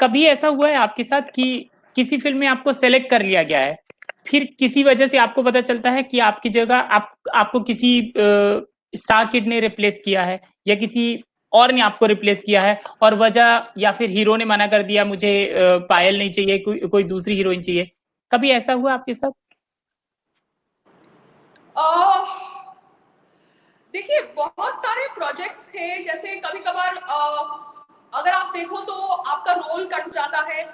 कभी ऐसा हुआ है आपके साथ कि किसी फ़िल्म में आपको सेलेक्ट कर लिया गया है, फिर किसी वजह से आपको पता चलता है कि आपकी जगह आपको किसी स्टार किड ने रिप्लेस किया है या किसी और ने आपको रिप्लेस किया है और वजह या फिर हीरो ने मना कर दिया मुझे पायल नहीं चाहिए, कोई दूसरी हीरोइन चाहिए। कभी ऐसा हुआ आपके साथ? देखिए, बहुत सारे प्रोजेक्ट्स थे, जैसे कभी कभार अगर आप देखो तो आपका रोल कट जाता है।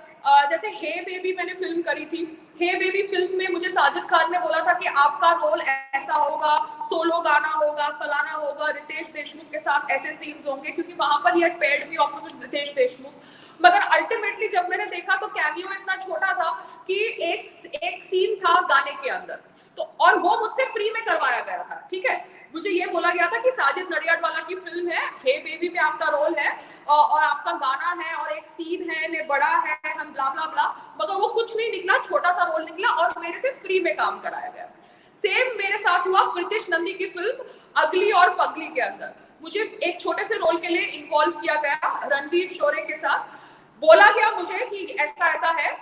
जैसे हे बेबी मैंने फिल्म करी थी। हे बेबी फिल्म में मुझे साजिद खान ने बोला था कि आपका रोल ऐसा होगा, सोलो गाना होगा, फलाना होगा, रितेश देशमुख के साथ ऐसे सीन्स होंगे, क्योंकि वहां पर ही paired me opposite Riteish Deshmukh. मगर अल्टीमेटली जब मैंने देखा तो कैमियो इतना छोटा था कि एक सीन था गाने के अंदर, तो और वो मुझसे फ्री में करवाया गया था। ठीक है, मुझे ये बोला गया था कि साजिद नडियाडवाला की फिल्म है, हे बेबी में आपका रोल है और आपका गाना है और एक सीन है, ने बड़ा है, हम ब्ला ब्ला ब्ला। मगर वो कुछ नहीं निकला, छोटा सा रोल निकला और मेरे से फ्री में काम कराया गया। सेम मेरे साथ हुआ प्रीतिश नंदी की फिल्म अगली और पगली के अंदर। मुझे एक छोटे से रोल के लिए इन्वॉल्व किया गया रणवीर शोरे के साथ। बोला गया मुझे कि ऐसा ऐसा है,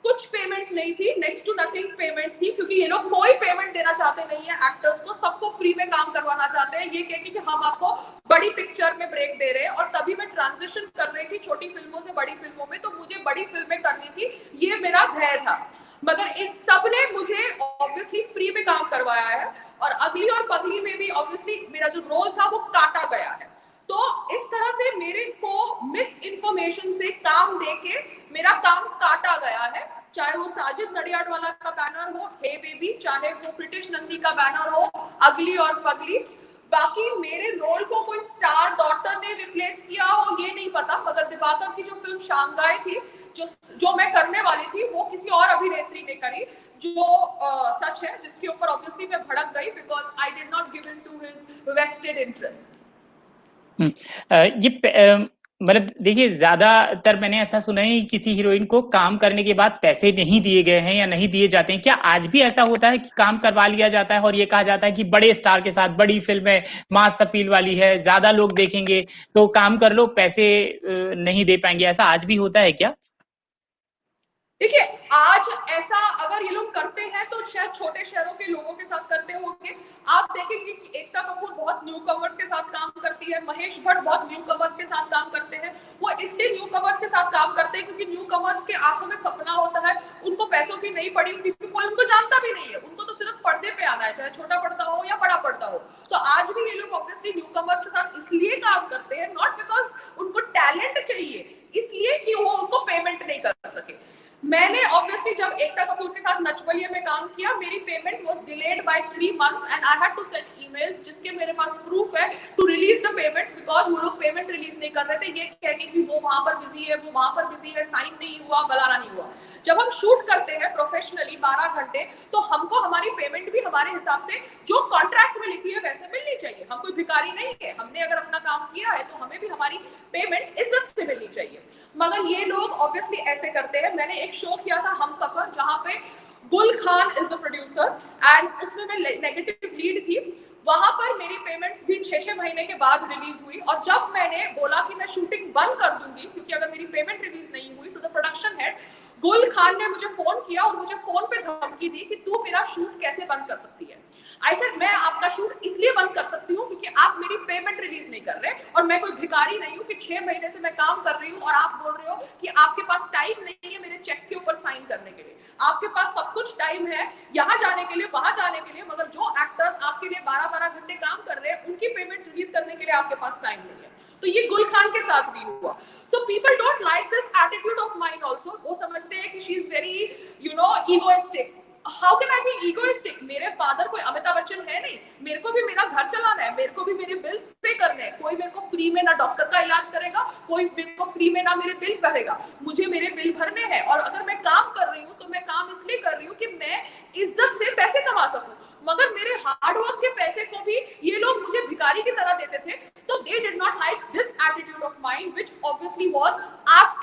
कुछ पेमेंट नहीं थी, नेक्स्ट टू नथिंग पेमेंट थी, क्योंकि ये लोग कोई पेमेंट देना चाहते नहीं है एक्टर्स को, सबको फ्री में काम करवाना चाहते हैं, ये कह के कि हम आपको बड़ी पिक्चर में ब्रेक दे रहे हैं। और तभी मैं ट्रांजिशन कर रही थी छोटी फिल्मों से बड़ी फिल्मों में, तो मुझे बड़ी फिल्में करनी थी, ये मेरा भय था। मगर इन सब ने मुझे ऑब्वियसली फ्री में काम करवाया है और अगली और पगली में भी ऑब्वियसली मेरा जो रोल था वो काटा गया है। तो इस तरह से मेरे को मिस इन्फॉर्मेशन से काम देके मेरा काम काटा गया है, चाहे वो साजिद नडियाडवाला का बैनर हो हे बेबी, चाहे वो प्रीतिश नंदी का बैनर हो अगली और पगली। बाकी मेरे रोल को कोई स्टार डॉटर ने रिप्लेस किया हो ये नहीं पता, मगर दिवाकर की जो फिल्म शांघाई थी, जो मैं करने वाली थी, वो किसी और अभिनेत्री ने करी, जो सच है, जिसके ऊपर ऑब्वियसली मैं भड़क गई because I did not give in to his vested interest. मतलब देखिए, ज्यादातर मैंने ऐसा सुना है कि किसी हीरोइन को काम करने के बाद पैसे नहीं दिए गए हैं या नहीं दिए जाते हैं। क्या आज भी ऐसा होता है कि काम करवा लिया जाता है और ये कहा जाता है कि बड़े स्टार के साथ बड़ी फिल्म है, मास अपील वाली है, ज्यादा लोग देखेंगे तो काम कर लो, पैसे नहीं दे पाएंगे, ऐसा आज भी होता है क्या? देखिए, आज ऐसा अगर ये लोग करते हैं तो शायद छोटे शहरों के लोगों के साथ करते होंगे। आप देखेंगे कि एकता कपूर बहुत न्यू कमर्स के साथ काम करती है, महेश भट्ट बहुत न्यू कमर्स के साथ काम करते हैं। वो इसलिए न्यू कमर्स के साथ काम करते हैं क्योंकि न्यू कमर्स के आंखों में सपना होता है, उनको पैसों की नहीं पड़ी, क्योंकि कोई उनको जानता भी नहीं है, उनको तो सिर्फ पर्दे पे आना है, चाहे छोटा पर्दा हो या बड़ा पर्दा हो। तो आज भी ये लोग ऑब्वियसली न्यू कमर्स के साथ इसलिए काम करते हैं, नॉट बिकॉज उनको टैलेंट चाहिए, इसलिए कि वो उनको पेमेंट नहीं कर सके। मैंने ऑब्वियसली जब एकता कपूर के साथ नच बलिए में काम किया, मेरी payment was delayed by 3 months and I had to send emails जिसके मेरे पास प्रूफ है to release the payments, because वो लोग पेमेंट रिलीज नहीं कर रहे थे, ये कह के कि वो वहां पर बिजी है, वो वहां पर बिजी है, साइन नहीं हुआ, बलाना नहीं हुआ। जब हम शूट करते हैं प्रोफेशनली 12 घंटे, तो हमको हमारी पेमेंट भी हमारे हिसाब से जो कॉन्ट्रैक्ट में लिखी है वैसे मिलनी चाहिए। हम कोई भिखारी नहीं है, हमने अगर अपना काम किया है तो हमें भी हमारी पेमेंट इज्जत से मिलनी चाहिए। मगर ये लोग ऑब्वियसली ऐसे करते हैं। मैंने एक शो किया था हम सफर, जहां पे गुल Khan is the producer and उसमें मैं नेगेटिव लीड थी। वहां पर मेरी पेमेंट्स भी 6-6 महीने के बाद रिलीज हुई, और जब मैंने बोला कि मैं शूटिंग बंद कर दूंगी क्योंकि अगर मेरी पेमेंट रिलीज नहीं हुई, टू द प्रोडक्शन हेड गुल खान ने मुझे फोन किया और मुझे फोन पे धमकी दी कि तू मेरा शूट कैसे बंद कर सकती है। आई सेड मैं आपका शूट इसलिए बंद कर सकती हूँ क्योंकि आप मेरी पेमेंट रिलीज नहीं कर रहे, और मैं कोई भिखारी नहीं हूँ कि 6 महीने से मैं काम कर रही हूँ और आप बोल रहे हो कि आपके पास टाइम नहीं है मेरे चेक के ऊपर साइन करने के लिए। आपके पास सब कुछ टाइम है यहाँ जाने के लिए, वहां जाने के लिए, मगर जो एक्टर्स आपके लिए 12-12 घंटे काम कर रहे हैं उनकी पेमेंट रिलीज करने के लिए आपके पास टाइम नहीं है। तो ये गुल खान के साथ भी हुआ। So people don't like this attitude of mind also. वो समझते हैं कि she is very egoistic. How can I be egoistic? मेरे फादर कोई अमिताभ बच्चन है नहीं, मेरे को भी मेरा घर चलाना है, मेरे को भी मेरे बिल्स पे करने हैं। कोई मेरे को फ्री में ना डॉक्टर का इलाज करेगा, कोई मेरे को फ्री में ना मेरे बिल भरेगा, मुझे मेरे बिल भरने हैं। और अगर मैं काम कर रही हूँ तो मैं काम इसलिए कर रही हूँ कि मैं इज्जत से पैसे कमा सकूं। मगर मेरे हार्ड वर्क के पैसे को भी ये लोग मुझे भिखारी की तरह देते थे। तो they did not like this attitude of mind, which obviously was as